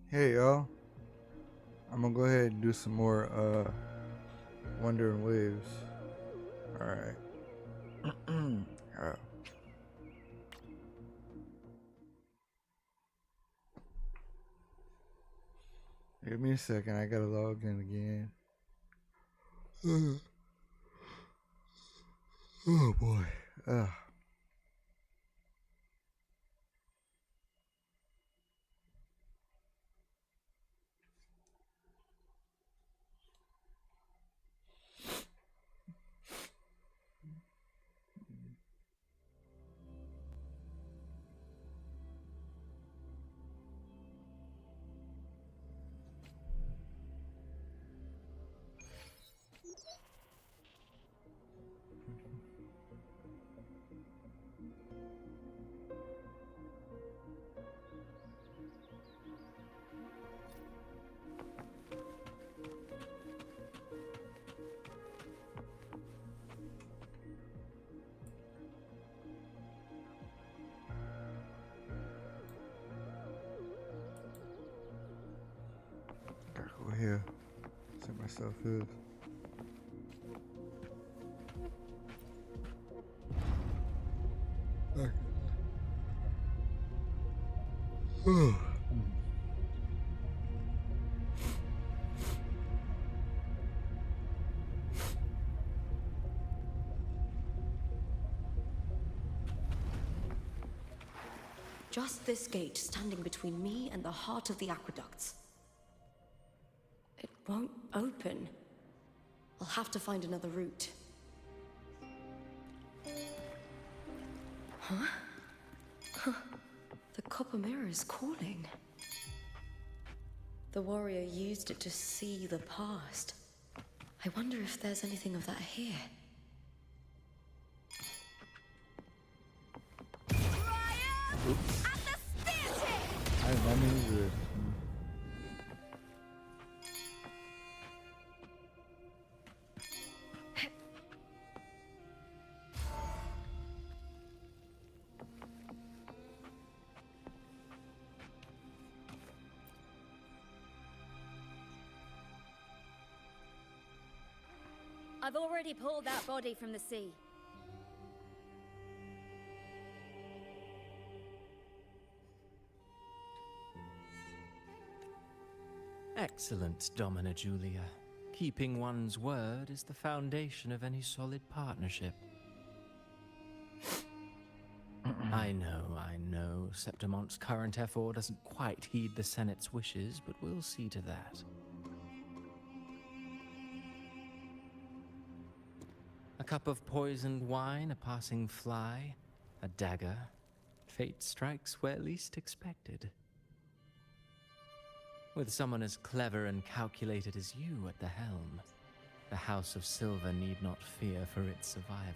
Hey y'all, I'm gonna go ahead and do some more Wandering Waves. Alright. Give me a second, I gotta log in again. Oh boy. Gotta go here. Set myself here. Okay. Just this gate standing between me and the heart of the aqueducts. It won't open. I'll have to find another route. Huh? The copper mirror is calling. The warrior used it to see the past. I wonder if there's anything of that here. I did not mean to do this. I've already pulled that body from the sea. Excellent, Domina Julia. Keeping one's word is the foundation of any solid partnership. I know. Septimont's current effort doesn't quite heed the Senate's wishes, but we'll see to that. A cup of poisoned wine, a passing fly, a dagger. Fate strikes where least expected. With someone as clever and calculated as you at the helm, the House of Silver need not fear for its survival.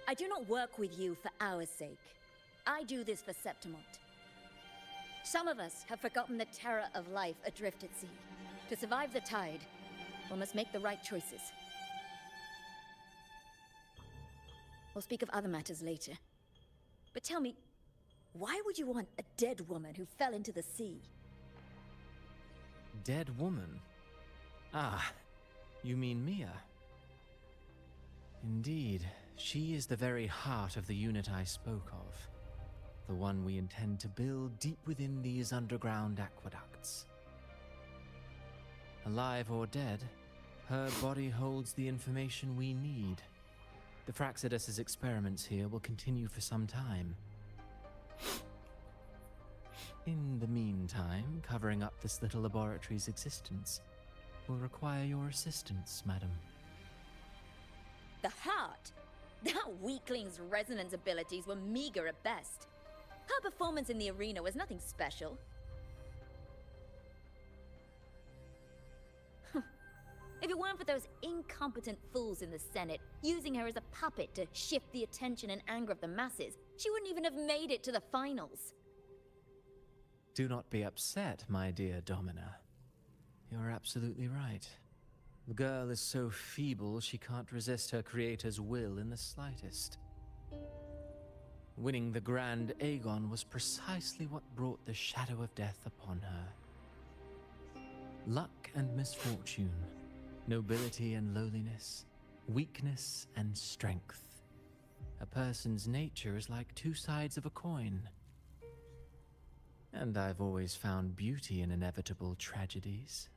I do not work with you for our sake. I do this for Septimont. Some of us have forgotten the terror of life adrift at sea. To survive the tide, one must make the right choices. We'll speak of other matters later. But tell me, why would you want a dead woman who fell into the sea? Dead woman? Ah, you mean Mia? Indeed, she is the very heart of the unit I spoke of. The one we intend to build deep within these underground aqueducts. Alive or dead, her body holds the information we need. The Fraxidus's experiments here will continue for some time. In the meantime, covering up this little laboratory's existence will require your assistance, madam. The heart? That weakling's resonance abilities were meager at best. Her performance in the arena was nothing special. If it weren't for those incompetent fools in the Senate, using her as a puppet to shift the attention and anger of the masses, she wouldn't even have made it to the finals. Do not be upset, my dear Domina. You're absolutely right. The girl is so feeble she can't resist her creator's will in the slightest. winning the Grand Aegon was precisely what brought the shadow of death upon her. Luck and misfortune, nobility and lowliness, weakness and strength. A person's nature is like two sides of a coin. And I've always found beauty in inevitable tragedies.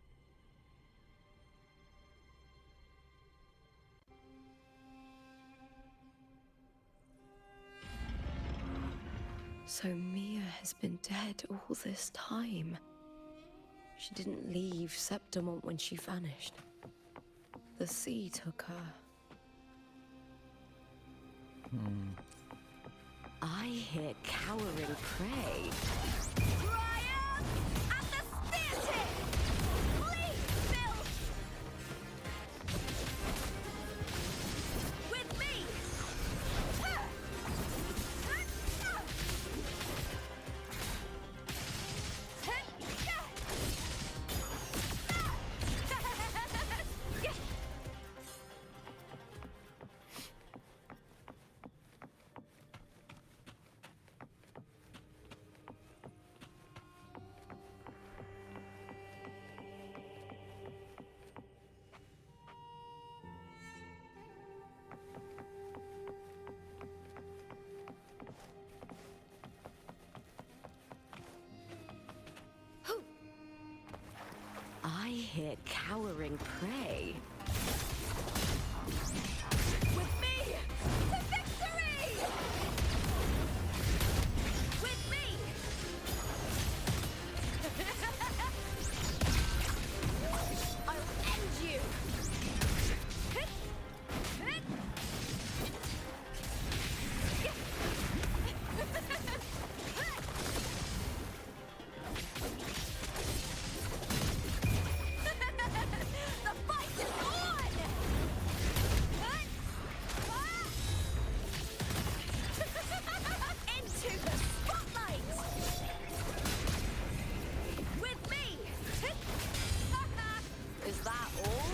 So Mia has been dead all this time. She didn't leave Septimont when she vanished. The sea took her. I hear cowering prey. Brian! At the spear tip! Please, Bill! With me! I hear cowering prey. With me! To victory! With me! I'll end you! The fight is on! Into the spotlight! With me! Is that all?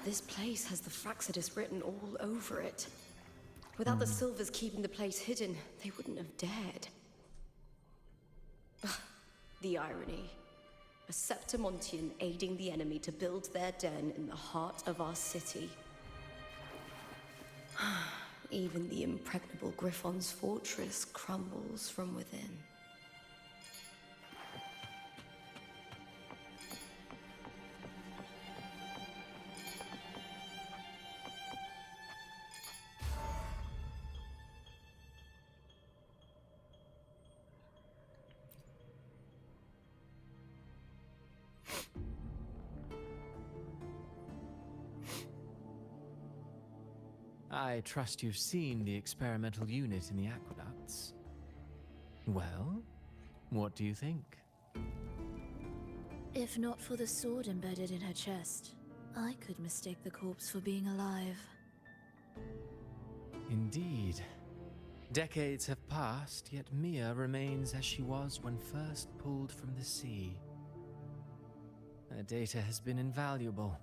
This place has the Fraxidus written all over it. Without the Silvers keeping the place hidden, they wouldn't have dared. Ugh, the irony. A Septimontian aiding the enemy to build their den in the heart of our city. Even the impregnable Griffon's fortress crumbles from within. I trust you've seen the experimental unit in the aqueducts. Well, what do you think? If not for the sword embedded in her chest, I could mistake the corpse for being alive. Indeed. Decades have passed, yet Mia remains as she was when first pulled from the sea. Her data has been invaluable.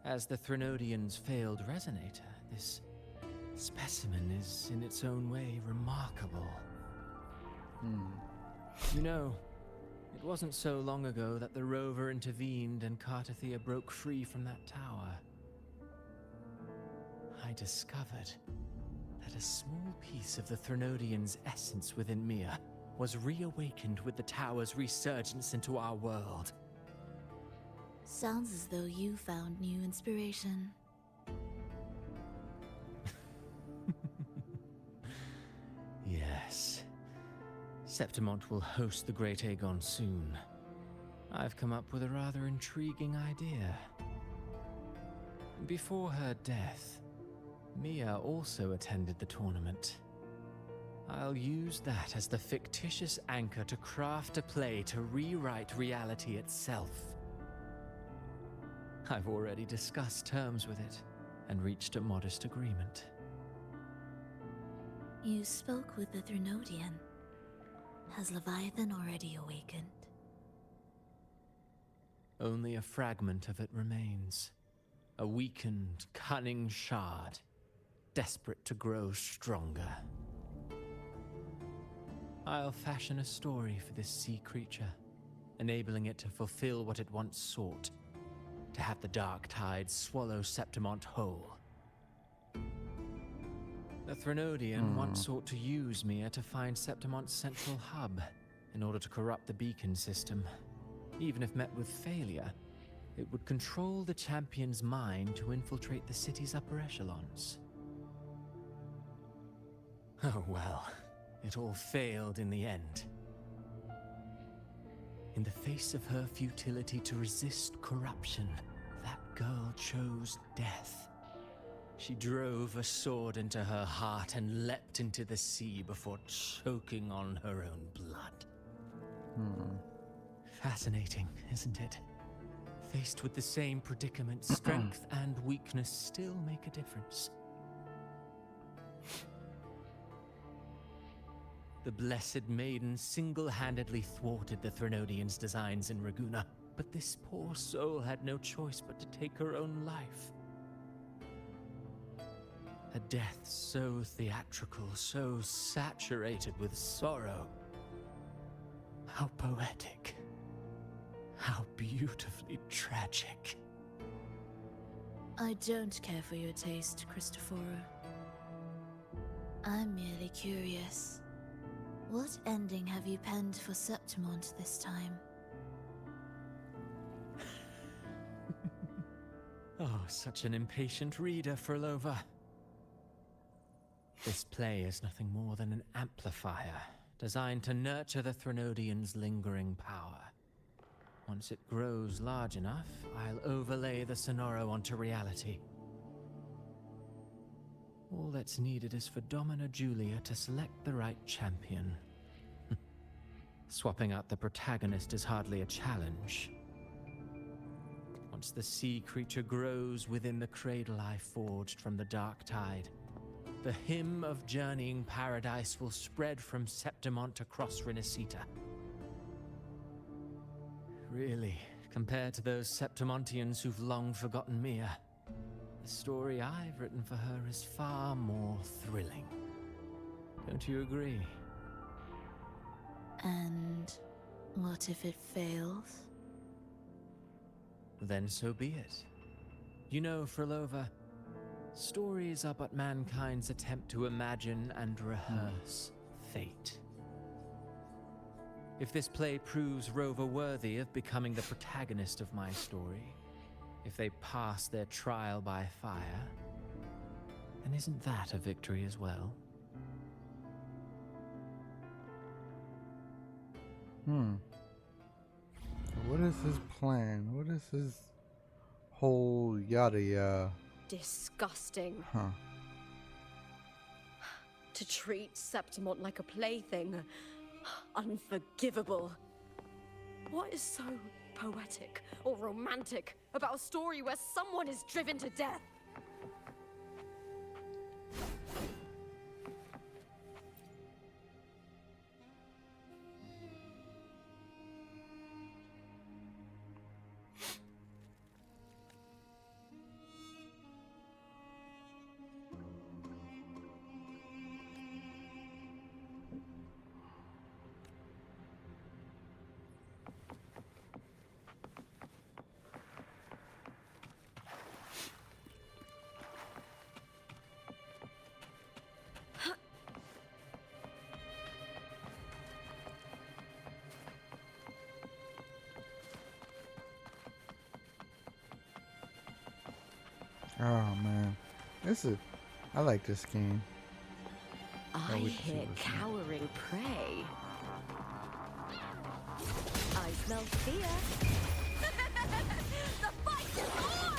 As the Threnodian's failed resonator, this specimen is, in its own way, remarkable. You know, it wasn't so long ago that the rover intervened and Cartathea broke free from that tower. I discovered that a small piece of the Threnodian's essence within Mia was reawakened with the tower's resurgence into our world. Sounds as though you found new inspiration. Yes. Septimont will host the Great Aegon soon. I've come up with a rather intriguing idea. Before her death, Mia also attended the tournament. I'll use that as the fictitious anchor to craft a play to rewrite reality itself. I've already discussed terms with it. and reached a modest agreement. You spoke with the Threnodian. Has Leviathan already awakened? Only a fragment of it remains. A weakened, cunning shard, desperate to grow stronger. I'll fashion a story for this sea creature, enabling it to fulfill what it once sought, to have the dark tide swallow Septimont whole. The Threnodian once sought to use Mia to find Septimont's central hub in order to corrupt the beacon system. Even if met with failure, it would control the champion's mind to infiltrate the city's upper echelons. Oh well, it all failed in the end. In the face of her futility to resist corruption, that girl chose death. She drove a sword into her heart and leapt into the sea before choking on her own blood. Fascinating, isn't it? Faced with the same predicament, strength and weakness still make a difference. The Blessed Maiden single-handedly thwarted the Threnodian's designs in Raguna, but this poor soul had no choice but to take her own life. A death so theatrical, so saturated with sorrow. How poetic. How beautifully tragic. I don't care for your taste, Cristoforo. I'm merely curious. What ending have you penned for Septimont this time? Oh, such an impatient reader, Frolova. This play is nothing more than an amplifier, designed to nurture the Threnodian's lingering power. Once it grows large enough, I'll overlay the Sonoro onto reality. All that's needed is for Domina Julia to select the right champion. Swapping out the protagonist is hardly a challenge. Once the sea creature grows within the cradle I forged from the dark tide, the hymn of journeying paradise will spread from Septimont across Renacita. Really, compared to those Septimontians who've long forgotten Mia, the story I've written for her is far more thrilling. Don't you agree? And what if it fails? Then so be it. You know, Frolova, stories are but mankind's attempt to imagine and rehearse fate. If this play proves Rover worthy of becoming the protagonist of my story, if they pass their trial by fire, then isn't that a victory as well? What is his plan? What is his whole yada yada? Disgusting. Huh. To treat Septimont like a plaything. Unforgivable. What is so poetic or romantic about a story where someone is driven to death? Oh man, I like this game. I we can see hear what's in it. cowering prey. I smell fear. The fight is on!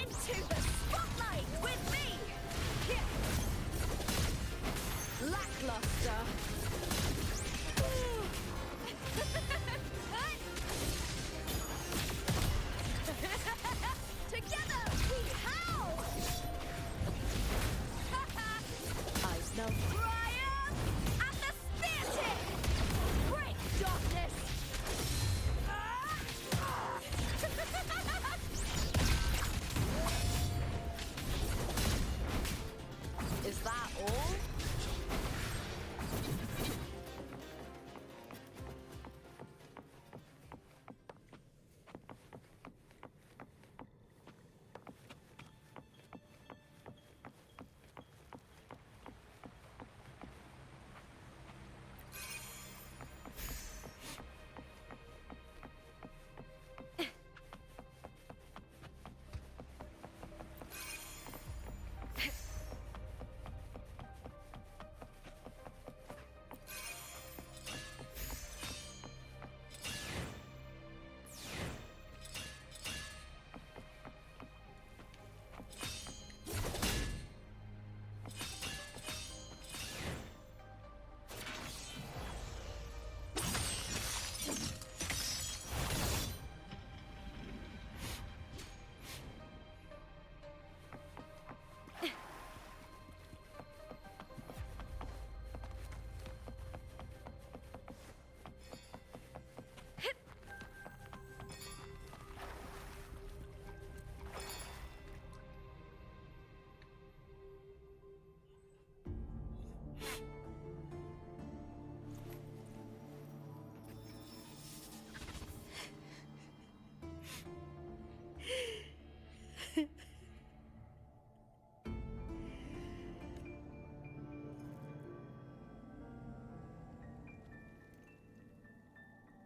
Into the spotlight with me! Lackluster.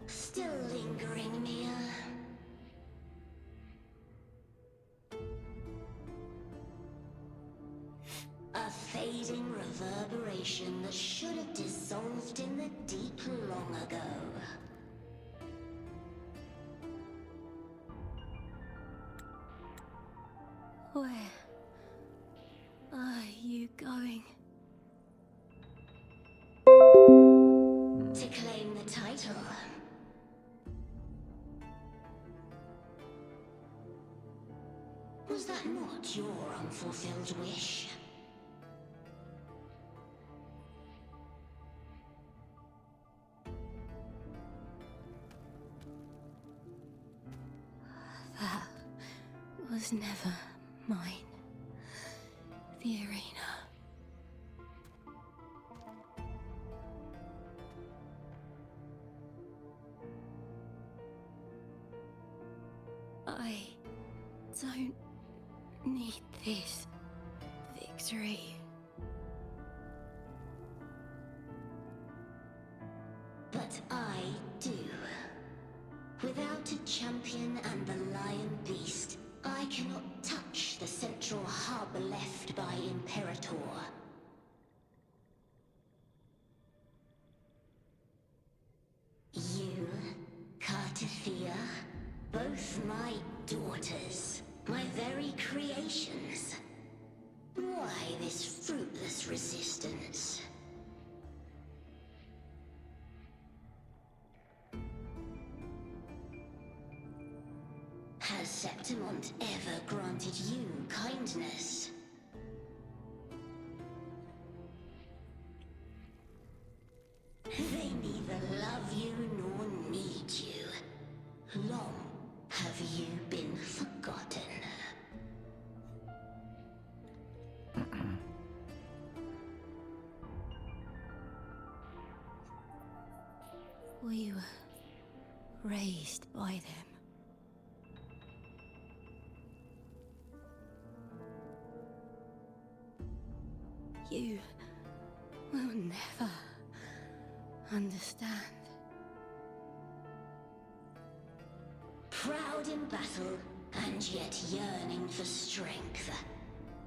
Still lingering, Mia? A fading reverberation that should have dissolved in the deep long ago. Where are you going? To claim the title. Was that not your unfulfilled wish? That was never mine. The arena. I don't need this victory. But I do. Without a champion and the lion beast, I cannot touch the central hub left by Imperator. You, Cartithia, both my daughters, my very creations. Why this fruitless resistance? Has Septimont ever granted you kindness? They neither love you nor need you. Long have you been forgotten. We were raised by them. You will never understand. Proud in battle, and yet yearning for strength.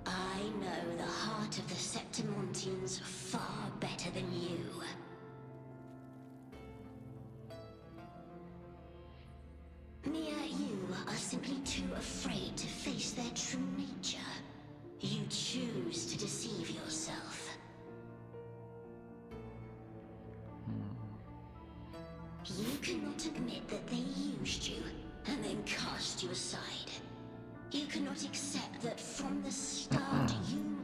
I know the heart of the Septimontians far better than you. Mia, you are simply too afraid to face their true nature. You choose to deceive yourself. You cannot admit that they used you, and then cast you aside. You cannot accept that from the start you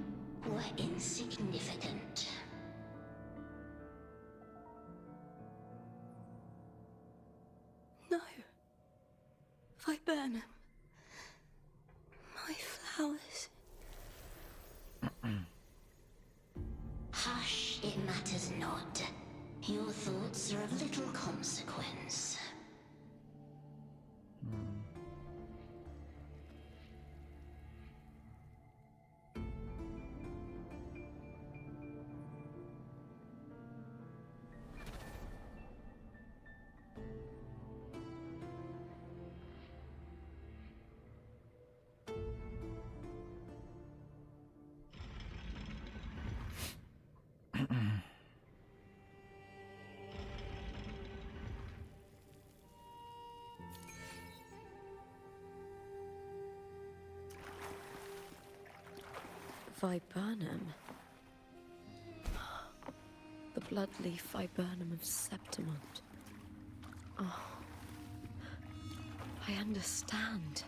were insignificant. No. Viburnum. My flowers. Hush, it matters not. Your thoughts are of little consequence. Viburnum. The bloodleaf viburnum of Septimont. Oh. I understand.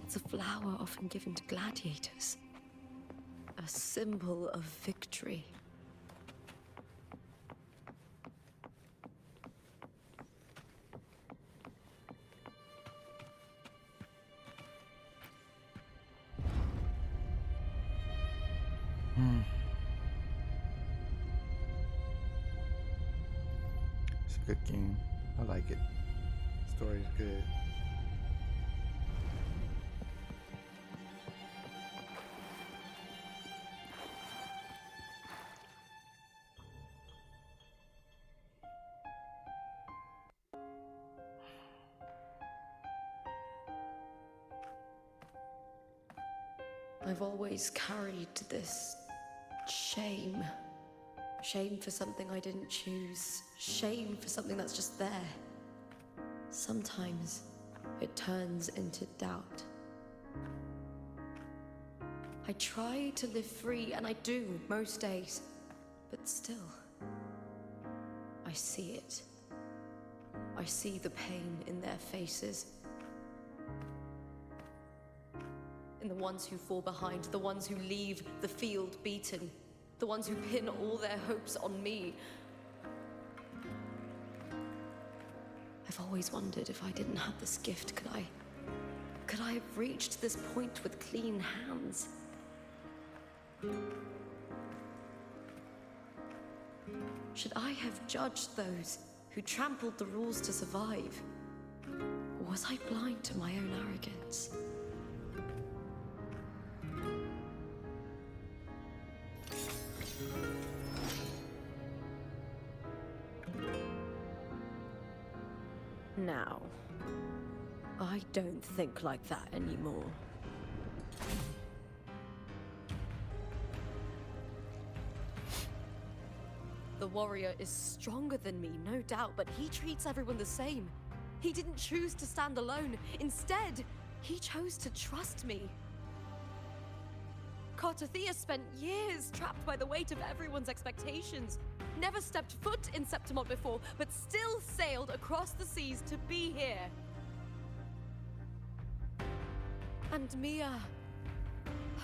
It's a flower often given to gladiators. A symbol of victory. It's a good game. I like it. Story's good. I've always carried this shame. Shame for something I didn't choose. Shame for something that's just there. Sometimes it turns into doubt. I try to live free, and I do most days, but still, I see it. I see the pain in their faces. In the ones who fall behind, the ones who leave the field beaten, the ones who pin all their hopes on me. I've always wondered if I didn't have this gift, could I have reached this point with clean hands? Should I have judged those who trampled the rules to survive? Or was I blind to my own arrogance? Now, I don't think like that anymore. The warrior is stronger than me, no doubt, but he treats everyone the same. He didn't choose to stand alone. Instead, he chose to trust me. Cartothea spent years trapped by the weight of everyone's expectations. Never stepped foot in Septimont before, but still sailed across the seas to be here. And Mia,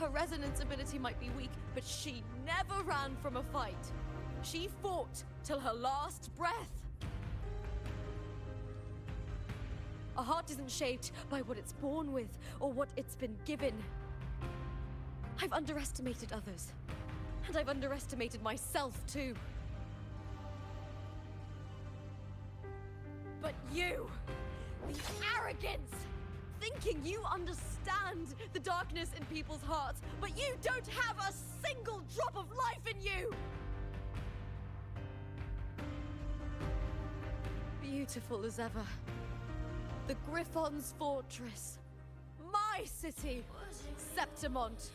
her resonance ability might be weak, but she never ran from a fight. She fought till her last breath. A heart isn't shaped by what it's born with or what it's been given. I've underestimated others, and I've underestimated myself too. But you, the arrogance, thinking you understand the darkness in people's hearts, but you don't have a single drop of life in you! Beautiful as ever. The Griffon's fortress. My city, Septimont.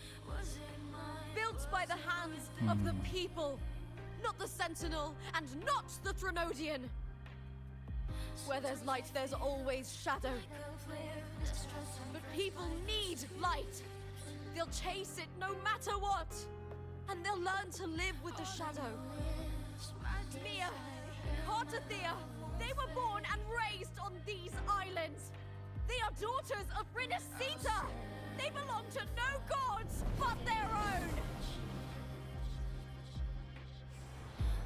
Built by the hands of the people, not the Sentinel and not the Threnodian. Where there's light, there's always shadow. But people need light. They'll chase it no matter what. And they'll learn to live with the shadow. Mia, Cartothea, they were born and raised on these islands. They are daughters of Rinasita. They belong to no gods but their own.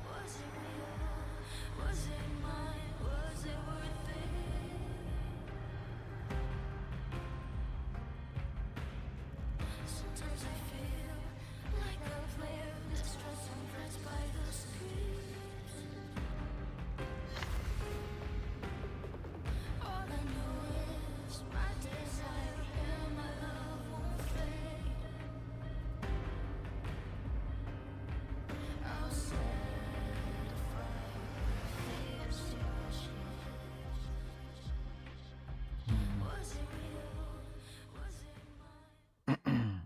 Was it real? Was it mine? Was it worth it? Sometimes I feel like a flare, distressed and pressed by the streets. All I know is my desire and my love won't fade. I'll set a fire, the extinction. Was it real? Was it mine?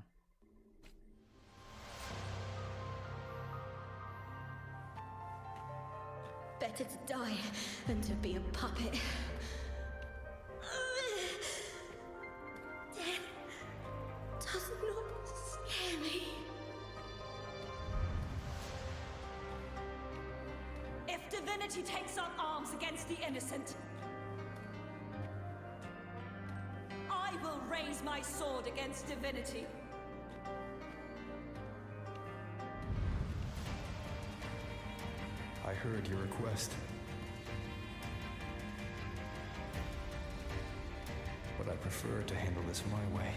Better to die than to be a puppet. Death does not scare me. If divinity takes up arms against the innocent, I will raise my sword against divinity. I heard your request. But I prefer to handle this my way.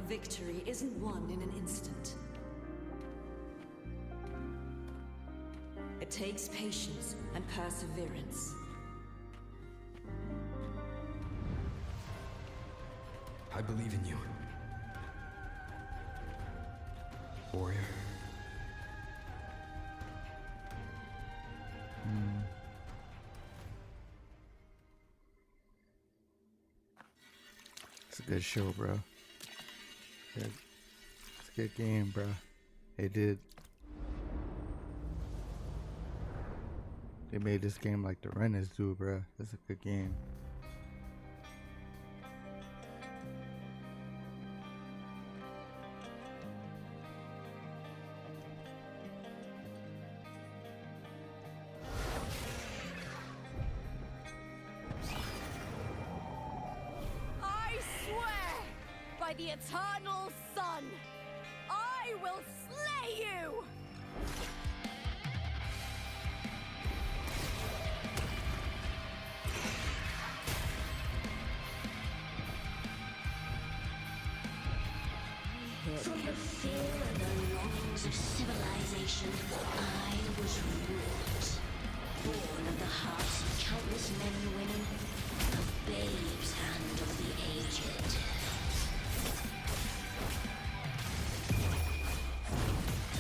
Victory isn't won in an instant. It takes patience and perseverance. I believe in you. Warrior. a good show, bro. Yeah, it's a good game, bro. They made this game like the Renters do, bro. It's a good game. I swear by the eternal sun, I will slay you! From the fear and the longings of civilization, I was ruled. Born of the hearts of countless men and women, of babes and of the aged.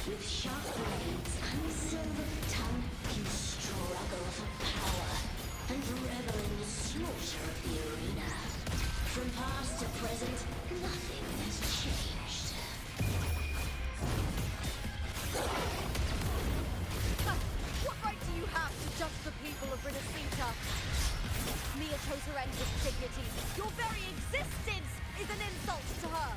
With sharp blades and silver tongue, you struggle for power and revel in the slaughter of the arena. From past to present, nothing has changed. What right do you have to judge the people of Renacita? Mia chose her end with dignity. Your very existence is an insult to her.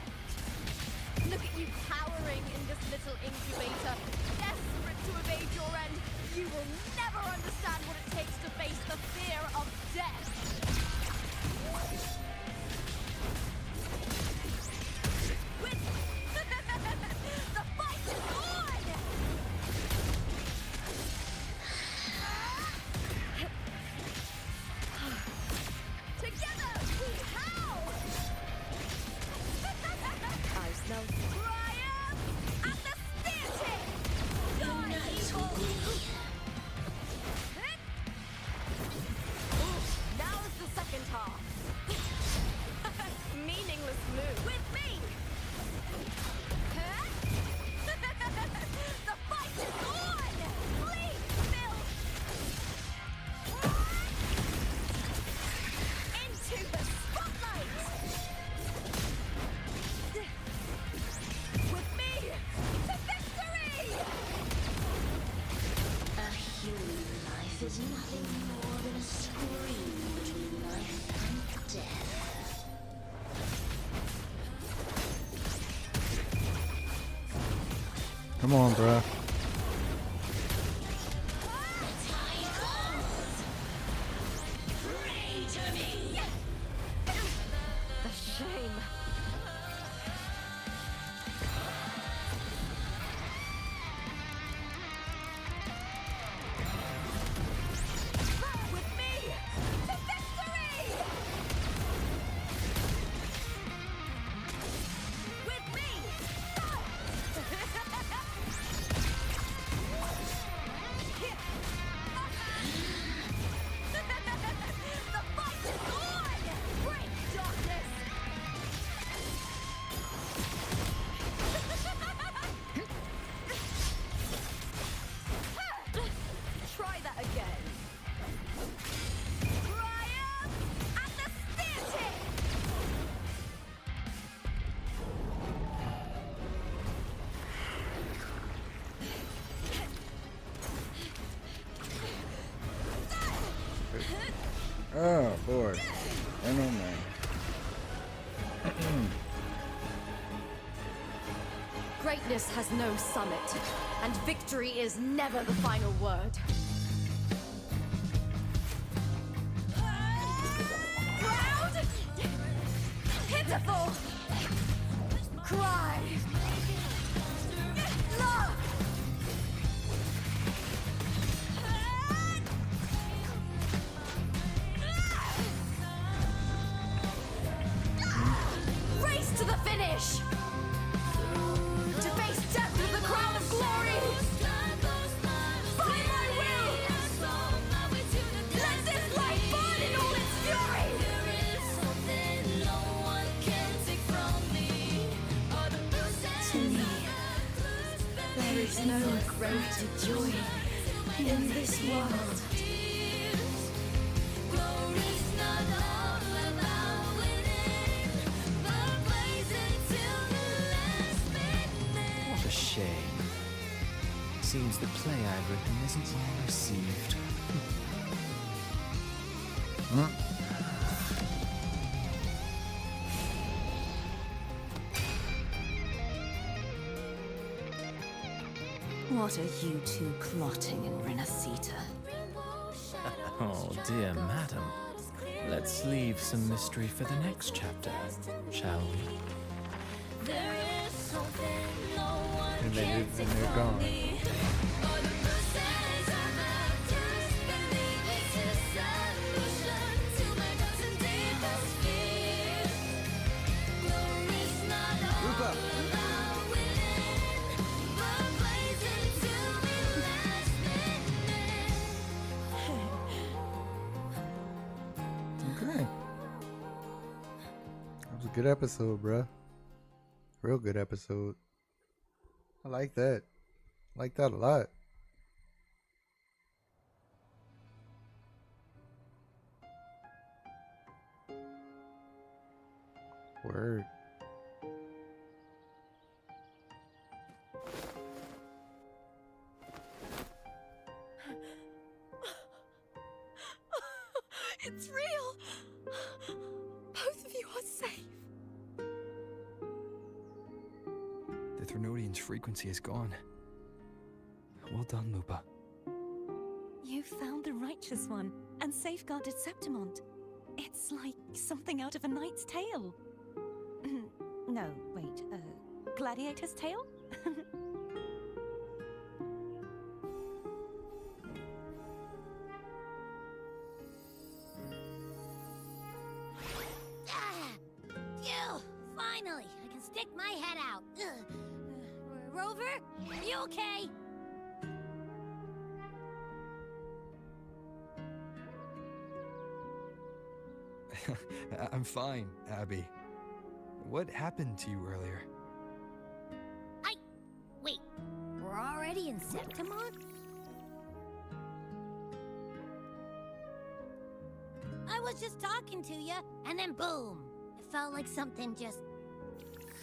Look at you cowering in this little incubator, desperate to evade your end. You will never understand what it takes to face the fear of death. With the fight is on! Together we howl! I smell triumph at the spear tip! Your evil! Now's the second half. Meaningless move. With me! The fight is on! Please, Bill! Into the spotlight! With me to victory! A human life is nothing more than a scream between life and death. Come on, bro. Tide calls! Pray to me! The shame. With me to victory! With me! The fight is on! Break darkness! Try that again. Triumph at the spear tip! Oh boy. I know, man. Greatness has no summit, and victory is never the final word. Proud! Pitiful! Cry! Love! Race to the finish! To face death with the crown of glory! By my will! Let this light burn in all its fury! To me, there is no greater joy in this world. seems the play I've written isn't well received. What are you two plotting in Renacita? Oh dear madam. Let's leave some mystery for the next chapter, shall we? And they're gone. Okay. That was a good episode, bruh. Real good episode. I like that. I like that a lot. Word. It's real! Both of you are safe. The Threnodian's frequency is gone. Well done, Lupa. You found the righteous one and safeguarded Septimont. It's like something out of a knight's tale. No, wait, gladiator's tale? Phew! Finally, I can stick my head out. Rover, are you okay? I'm fine, Abby. What happened to you earlier? Wait, we're already in Septimont? I was just talking to you, and then boom! It felt like something just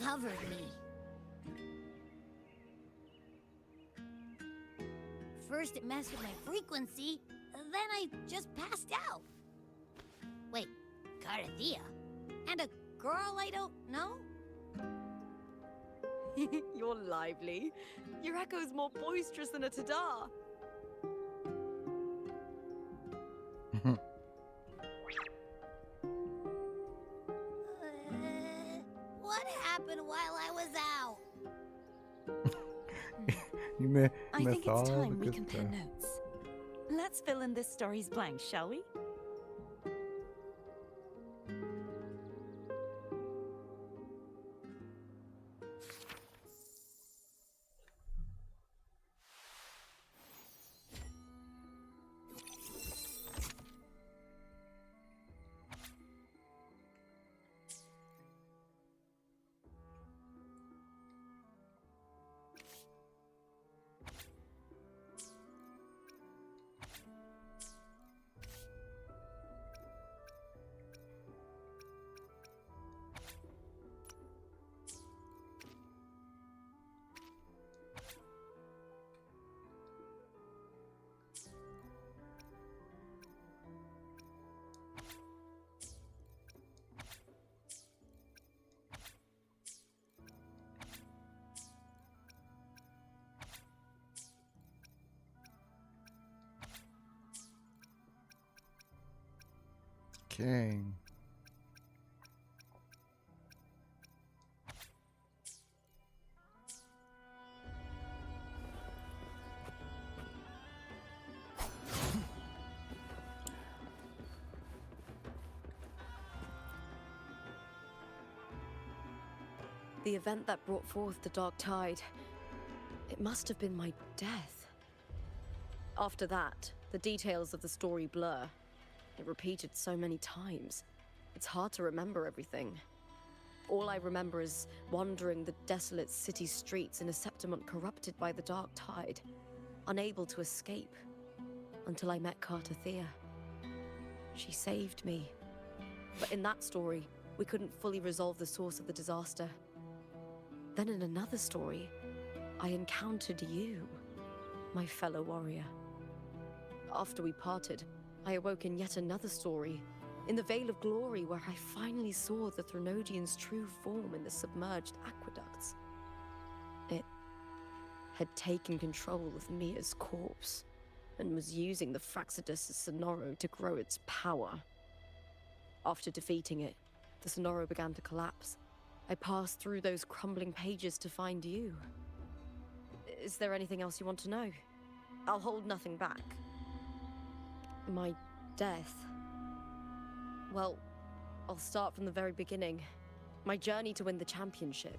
covered me. First it messed with my frequency, then I just passed out. Wait, Carthea? And a girl I don't know? You're lively. Your echo's more boisterous than a Tadar. What happened while I was out? I think it's time we good compare stuff. notes. Let's fill in this story's blanks, shall we? King. The event that brought forth the Dark Tide. It must have been my death. After that, the details of the story blur. It repeated so many times. It's hard to remember everything. All I remember is wandering the desolate city streets in a Septimont corrupted by the Dark Tide, unable to escape, until I met Carthea. She saved me. But in that story, we couldn't fully resolve the source of the disaster. Then in another story, I encountered you. my fellow warrior. After we parted, I awoke in yet another story, in the Vale of Glory, where I finally saw the Threnodian's true form in the submerged aqueducts. It had taken control of Mia's corpse, and was using the Fraxidus' Sonoro to grow its power. After defeating it, the Sonoro began to collapse. I passed through those crumbling pages to find you. Is there anything else you want to know? I'll hold nothing back. My death. Well, I'll start from the very beginning. My journey to win the championship.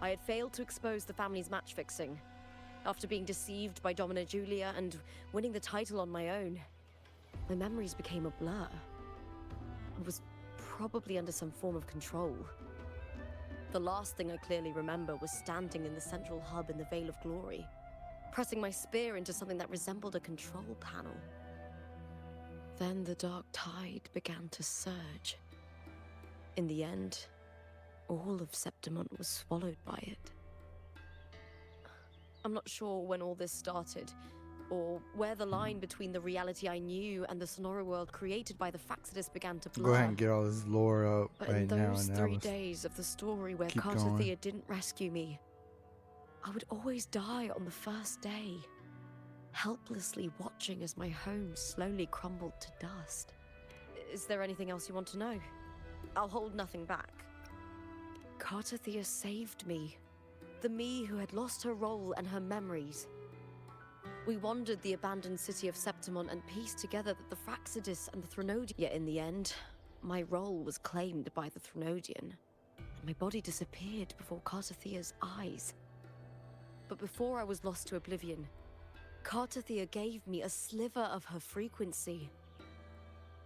I had failed to expose the family's match fixing. After being deceived by Domina Julia and winning the title on my own, my memories became a blur. I was probably under some form of control. The last thing I clearly remember was standing in the central hub in the Vale of Glory, pressing my spear into something that resembled a control panel. Then the dark tide began to surge. In the end, all of Septimont was swallowed by it. I'm not sure when all this started, or where the line between the reality I knew and the Sonoro world created by the Fraxidus began to blur. Go ahead and get all this lore up But right in now. those And 3 days of the story where keep Cartothea going. didn't rescue me, I would always die on the first day, helplessly watching as my home slowly crumbled to dust. Is there anything else you want to know? I'll hold nothing back. Cartothea saved me. The me who had lost her role and her memories. We wandered the abandoned city of Septimont and pieced together that the Fraxidus and the Threnodian. Yet in the end, my role was claimed by the Threnodian, and my body disappeared before Cartothea's eyes. But before I was lost to oblivion, Cartothea gave me a sliver of her frequency.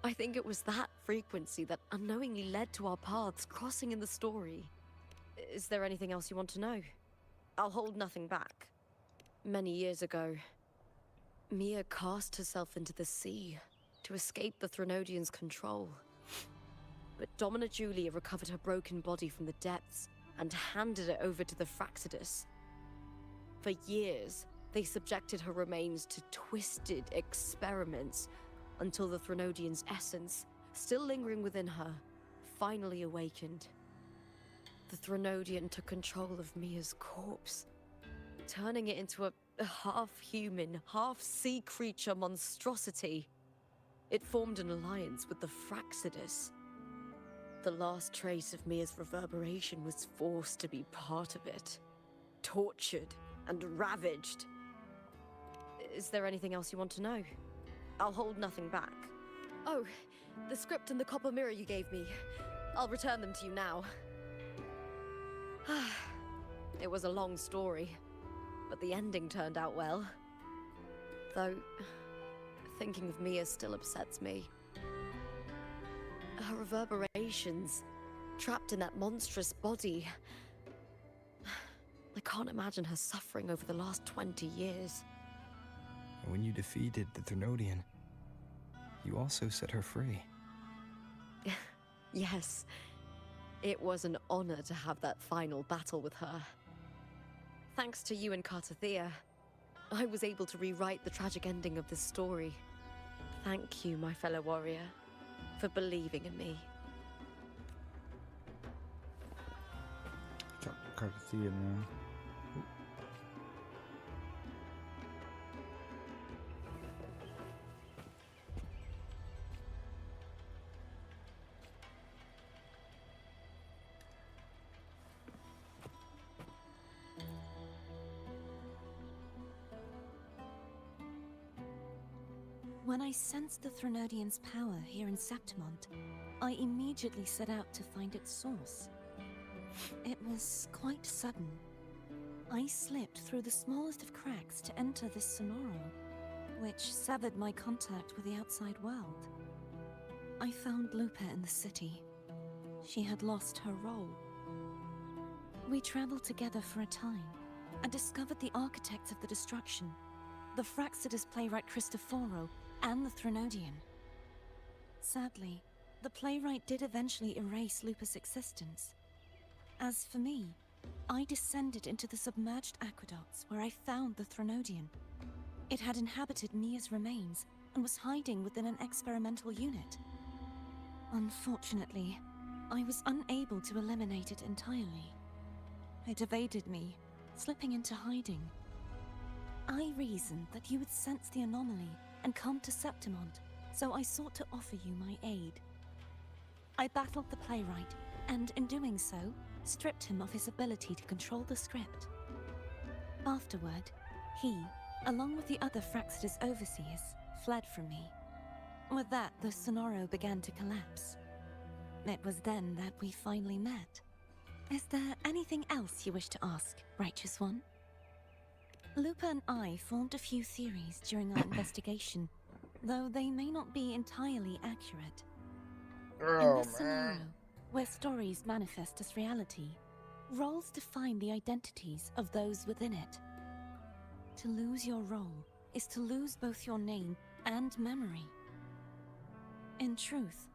I think it was that frequency that unknowingly led to our paths crossing in the story. Is there anything else you want to know? I'll hold nothing back. Many years ago, Mia cast herself into the sea to escape the Threnodian's control. But Domina Julia recovered her broken body from the depths and handed it over to the Fraxidus. For years, they subjected her remains to twisted experiments until the Threnodian's essence, still lingering within her, finally awakened. The Threnodian took control of Mia's corpse, turning it into a half-human, half-sea creature monstrosity. It formed an alliance with the Fraxidus. The last trace of Mia's reverberation was forced to be part of it, tortured and ravaged. Is there anything else you want to know? I'll hold nothing back. Oh, the script and the copper mirror you gave me. I'll return them to you now. It was a long story, but the ending turned out well. Though, thinking of Mia still upsets me. Her reverberations, trapped in that monstrous body. I can't imagine her suffering over the last 20 years. When you defeated the Threnodian, you also set her free. Yes. It was an honor to have that final battle with her. Thanks to you and Cartothea, I was able to rewrite the tragic ending of this story. Thank you, my fellow warrior, for believing in me. Talk to Cartothea now. When I sensed the Threnodian's power here in Septimont, I immediately set out to find its source. It was quite sudden. I slipped through the smallest of cracks to enter this Sonoro, which severed my contact with the outside world. I found Lupa in the city. She had lost her role. We traveled together for a time, and discovered the architects of the destruction, the Fraxidus playwright Cristoforo, and the Threnodian. Sadly, the playwright did eventually erase Lupa's existence. As for me, I descended into the submerged aqueducts where I found the Threnodian. It had inhabited Mia's remains and was hiding within an experimental unit. Unfortunately, I was unable to eliminate it entirely. It evaded me, slipping into hiding. I reasoned that you would sense the anomaly and come to Septimont, so I sought to offer you my aid. I battled the playwright, and in doing so, stripped him of his ability to control the script. Afterward, he, along with the other Fraxidus overseers, fled from me. With that, the Sonoro began to collapse. It was then that we finally met. Is there anything else you wish to ask, Righteous One? Lupa and I formed a few theories during our investigation, though they may not be entirely accurate. In this scenario, where stories manifest as reality, roles define the identities of those within it. To lose your role is to lose both your name and memory. In truth,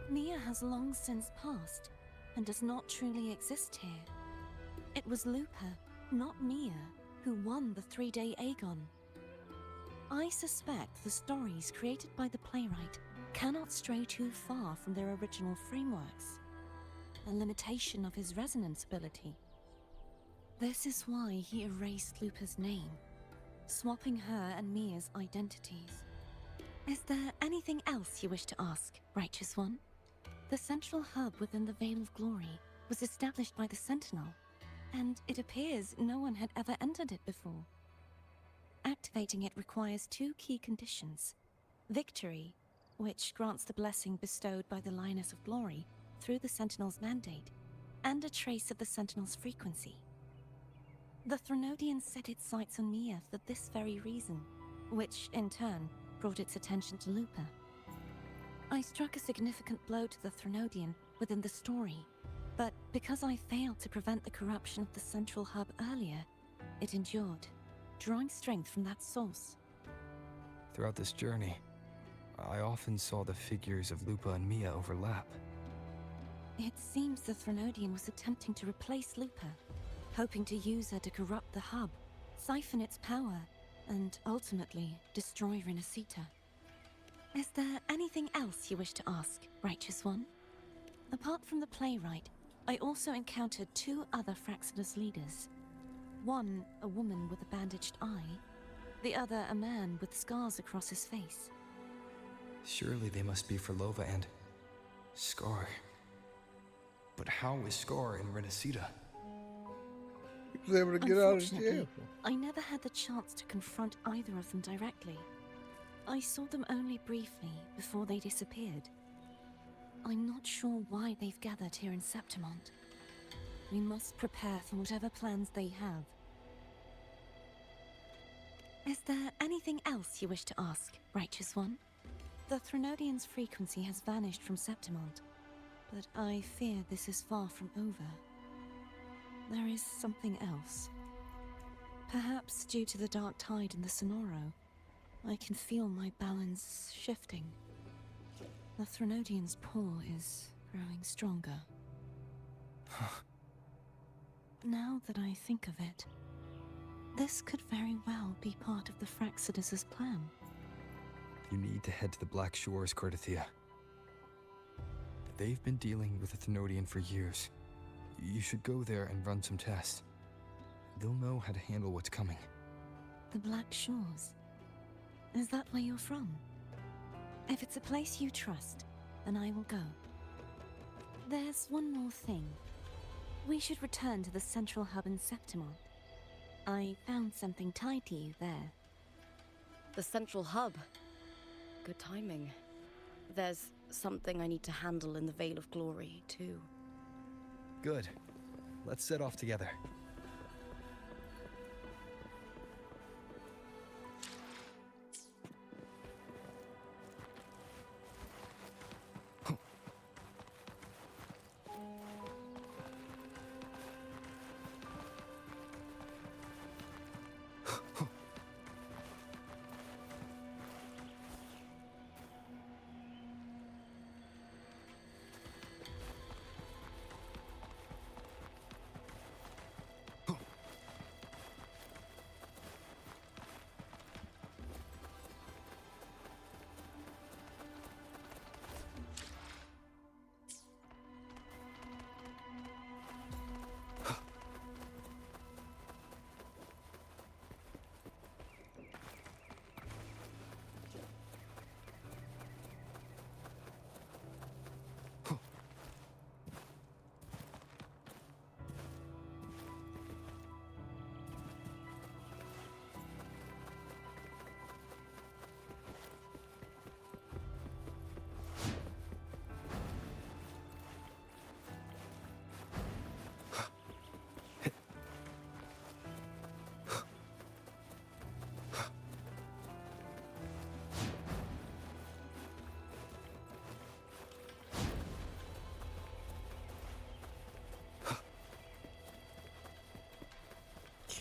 Mia has long since passed and does not truly exist here. It was Lupa, not Mia, who won the 3-day Aegon. I suspect the stories created by the playwright cannot stray too far from their original frameworks, a limitation of his resonance ability. This is why he erased Lupa's name, swapping her and Mia's identities. Is there anything else you wish to ask, Righteous One? The central hub within the Veil of Glory was established by the Sentinel, and it appears no one had ever entered it before. Activating it requires 2 key conditions: victory, which grants the blessing bestowed by the Lioness of Glory through the Sentinel's mandate, and a trace of the Sentinel's frequency. The Threnodian set its sights on Mia for this very reason, which, in turn, brought its attention to Lupa. I struck a significant blow to the Threnodian within the story, but because I failed to prevent the corruption of the central hub earlier, it endured, drawing strength from that source. Throughout this journey, I often saw the figures of Lupa and Mia overlap. It seems the Threnodian was attempting to replace Lupa, hoping to use her to corrupt the hub, siphon its power, and ultimately destroy Renacita. Is there anything else you wish to ask, Righteous One? Apart from the playwright, I also encountered 2 other Fraxidus leaders. One, a woman with a bandaged eye, the other a man with scars across his face. Surely they must be for Lova and Scar. But how is Scar in Renacita? He was able to get out of Unfortunately, jail. I never had the chance to confront either of them directly. I saw them only briefly before they disappeared. I'm not sure why they've gathered here in Septimont. We must prepare for whatever plans they have. Is there anything else you wish to ask, Righteous One? The Threnodian's frequency has vanished from Septimont, but I fear this is far from over. There is something else. Perhaps due to the dark tide in the Sonoro, I can feel my balance shifting. The Threnodian's pull is growing stronger. Now that I think of it, this could very well be part of the Fraxidus' plan. You need to head to the Black Shores, Cordothea. They've been dealing with the Thenodian for years. You should go there and run some tests. They'll know how to handle what's coming. The Black Shores? Is that where you're from? If it's a place you trust, then I will go. There's one more thing. We should return to the central hub in Septimont. I found something tied to you there. The central hub. Good timing. There's something I need to handle in the Veil of Glory, too. Good. Let's set off together.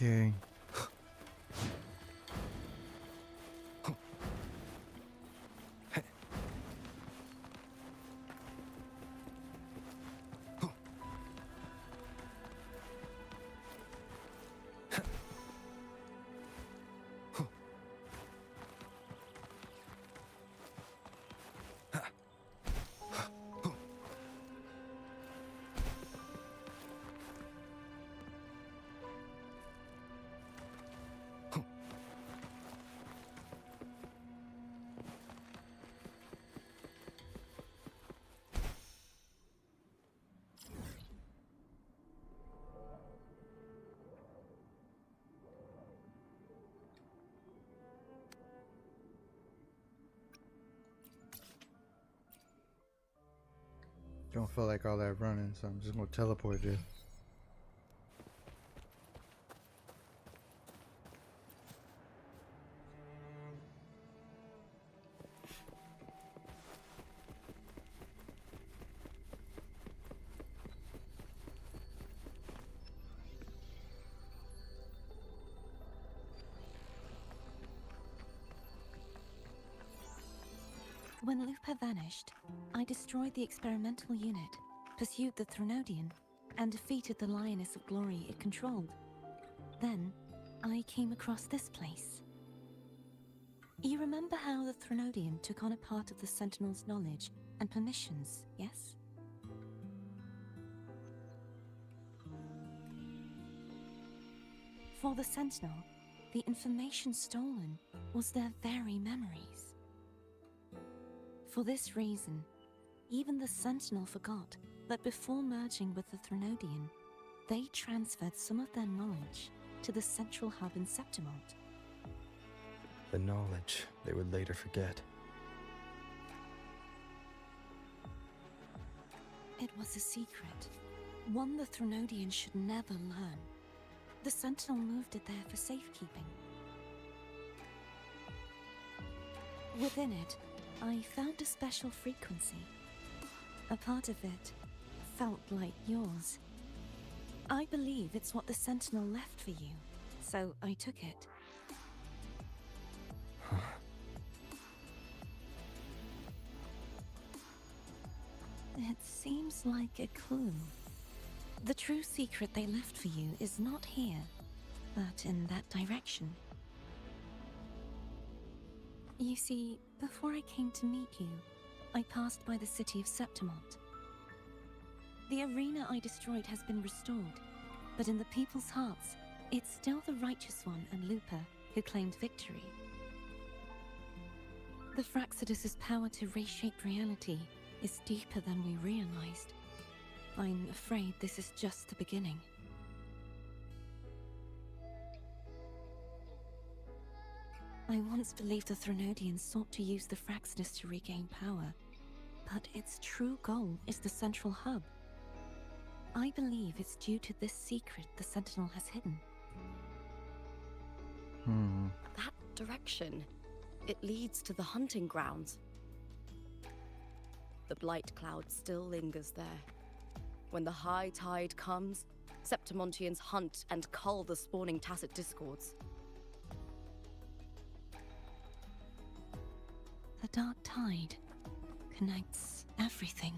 Okay. Don't feel like all that running, so I'm just gonna teleport there. When Lupa vanished, I destroyed the experimental unit, pursued the Threnodian, and defeated the Lioness of Glory it controlled. Then, I came across this place. You remember how the Threnodian took on a part of the Sentinel's knowledge and permissions, yes? For the Sentinel, the information stolen was their very memories. For this reason, even the Sentinel forgot that before merging with the Threnodian, they transferred some of their knowledge to the central hub in Septimont. The knowledge they would later forget. It was a secret, one the Threnodian should never learn. The Sentinel moved it there for safekeeping. Within it, I found a special frequency. A part of it felt like yours. I believe it's what the Sentinel left for you, so I took it. It seems like a clue. The true secret they left for you is not here, but in that direction. You see, before I came to meet you, I passed by the city of Septimont. The arena I destroyed has been restored, but in the people's hearts, it's still the Righteous One and Lupa who claimed victory. The Fraxidus' power to reshape reality is deeper than we realized. I'm afraid this is just the beginning. I once believed the Threnodians sought to use the Fraxidus to regain power, but its true goal is the central hub. I believe it's due to this secret the Sentinel has hidden. That direction, it leads to the hunting grounds. The blight cloud still lingers there. When the high tide comes, Septimontians hunt and cull the spawning Tacit Discords. The dark tide connects everything.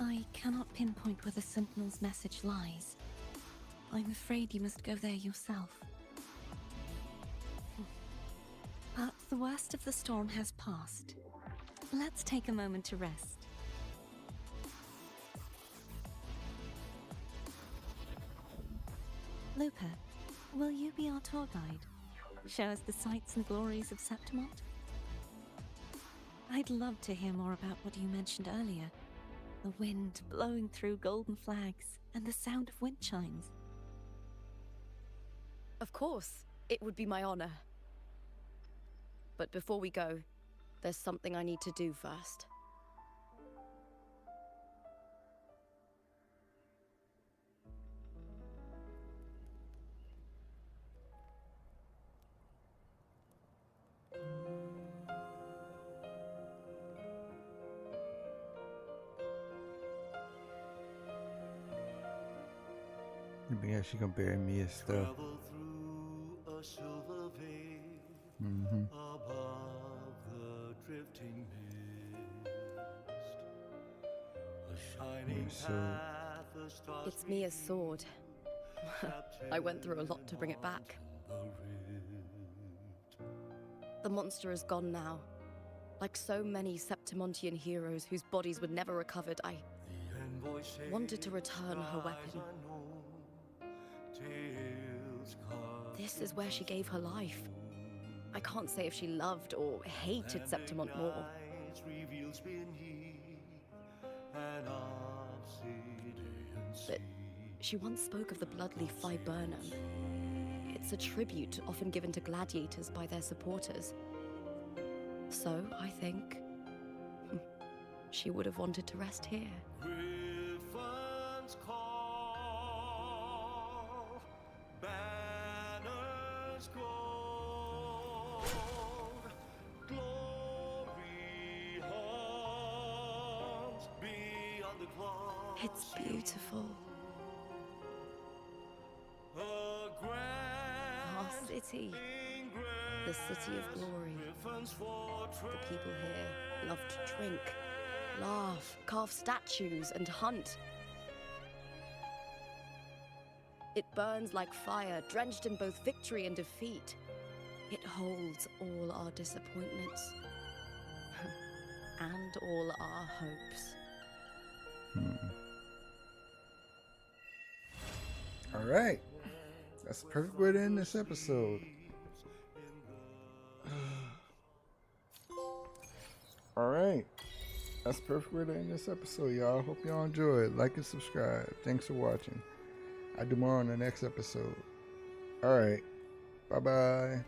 I cannot pinpoint where the Sentinel's message lies. I'm afraid you must go there yourself. But the worst of the storm has passed. Let's take a moment to rest. Lupa, will you be our tour guide? Show us the sights and glories of Septimont? I'd love to hear more about what you mentioned earlier. The wind blowing through golden flags and the sound of wind chimes. Of course, it would be my honor. But before we go, there's something I need to do first. Yeah, she gonna bury me and stuff. Through a silver veil Mm-hmm. above the drifting mist. A shining So path, the stars It's Mia's sword. I went through a lot to bring it back. The monster is gone now. Like so many Septimontian heroes whose bodies were never recovered, I wanted to return her weapon. This is where she gave her life. I can't say if she loved or hated Septimont more. But she once spoke of the bloodleaf viburnum. It's a tribute often given to gladiators by their supporters. So, I think, she would have wanted to rest here. Griffins call, banners gold, glory haunts beyond the clouds. It's beautiful. Our city. The city of glory. The people here love to drink, laugh, carve statues, and hunt. It burns like fire, drenched in both victory and defeat. It holds all our disappointments and all our hopes. all right. That's the perfect way to end this episode. Alright. That's the perfect way to end this episode, y'all. Hope y'all enjoyed. Like and subscribe. Thanks for watching. I'll do more on the next episode. Alright. Bye-bye.